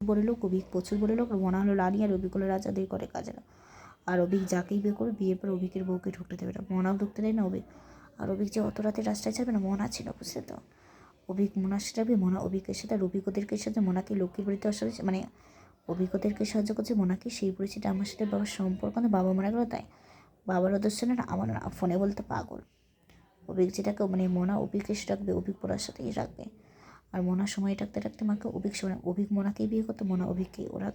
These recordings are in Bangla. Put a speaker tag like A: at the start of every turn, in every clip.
A: বড় লোক, অভিক প্রচুর বড় লোক, মনা হলো রানী আর অভিক হলো রাজাদের ঘরে কাজে না। আর অভিক যাকেই বিয়ে করবে, বিয়ের পর অভিকের বউকে ঢুকতে দেবে না, মনাও ঢুকতে দেয় না অভিক। আর অভিক যে অত রাতে রাস্তায় ছাড়বে না, মনা ছিল, বুঝতে তো। অভিক মনার সাথে যাবে, মনা অভিকের সাথে, আর অভিজ্ঞদেরকে সাথে মনাকে লক্ষ্মীর বাড়িতে আসার মানে অভিজ্ঞদেরকে সাহায্য করছে মনাকে, সেই পরিস্থিতি আমার সাথে বাবার সম্পর্ক না, বাবা মারা গেলো তাই। বাবার উদ্দেশ্য না, আমার না, ফোনে বলতে পাগল। অভিক যেটাকে মানে মনা অভিকে রাখবে, অভিক পড়ার সাথেই রাখবে। আর মনার সময় রাখতে রাখতে মাকে অভিক সময়, অভিক মনাকেই বিয়ে করতো, মনা অভিককেই ওরা।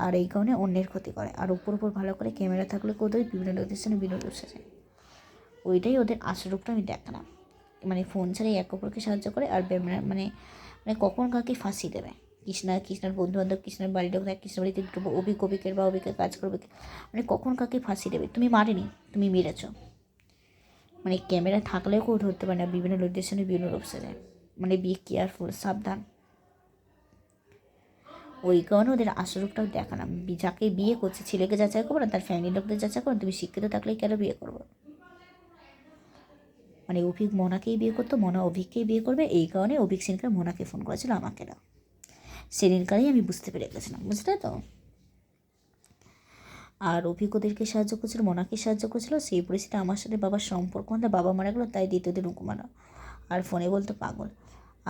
A: আর এই কারণে অন্যের ক্ষতি করে। আর উপর ভালো করে ক্যামেরা থাকলে কোথায় বিভিন্ন লোকের সামনে বিনোদ বসেছে, ওইটাই ওদের আসল রূপটা আমি দেখালাম। মানে ফোন ছাড়াই এক অপরকে সাহায্য করে। আর মানে মানে কখন কাকে ফাঁসি দেবে, কৃষ্ণার বন্ধুবান্ধব, কৃষ্ণার বাড়ির লোক, কৃষ্ণার বাড়িতে ঢুকবো, অভিকের বা অভিকের কাজ করবে, মানে কখন কাকে ফাঁসি দেবে। তুমি মারেনি, তুমি মেরেছ, মানে ক্যামেরা থাকলেও কেউ ধরতে পারে না, বিভিন্ন লোকদের সামনে বিভিন্ন রূপ সাজায়। মানে বি কেয়ারফুল, সাবধান। ওই কারণে ওদের আসল রূপটাও দেখালাম। যাকে বিয়ে করছে, ছেলেকে যাচাই করবো না, তার ফ্যামিলির লোকদের যাচাই করো। তুমি শিক্ষিত থাকলেই কেন বিয়ে করবো? মানে অভিক মনাকেই বিয়ে করতো, মনা অভিককেই বিয়ে করবে, এই কারণে অভিক সেদিনকার মনাকে ফোন করেছিল, আমাকে না। সেদিনকারই আমি বুঝতে পেরে গেছিলাম, বুঝলে তো। আর অভিক ওদেরকে সাহায্য করছিল, মনাকে সাহায্য করছিল, সেই পরিস্থিতি আমার সাথে বাবার সম্পর্ক, আমাদের বাবা মারা গেলো তাই দ্বিতীয় দিন মারা। আর ফোনে বলতো পাগল।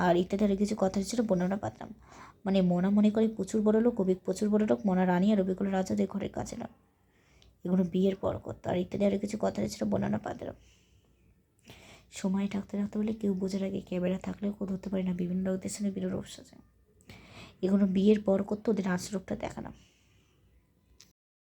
A: আর ইত্যাদি আরও কিছু কথা ছিল, বর্ণনা পাতলাম। মানে মনা মনে করে প্রচুর বড় লোক, অভিক প্রচুর বড় লোক, মনা রানী আর অভিক হলো রাজাদের ঘরের কাছে না, এগুলো বিয়ের পর করতো। আর ইত্যাদি আরও কিছু কথা ছিল, বর্ণনা পাতলাম। সময় থাকতে থাকতে বলে কেউ বোঝার আগে ক্যামেরা থাকলেও কেউ ধরতে পারে না, বিভিন্ন লোকদের সঙ্গে বিভিন্ন রূপ সাজে। এগুলো বিয়ের পর করতো, ওদের আসল রূপটা দেখালাম।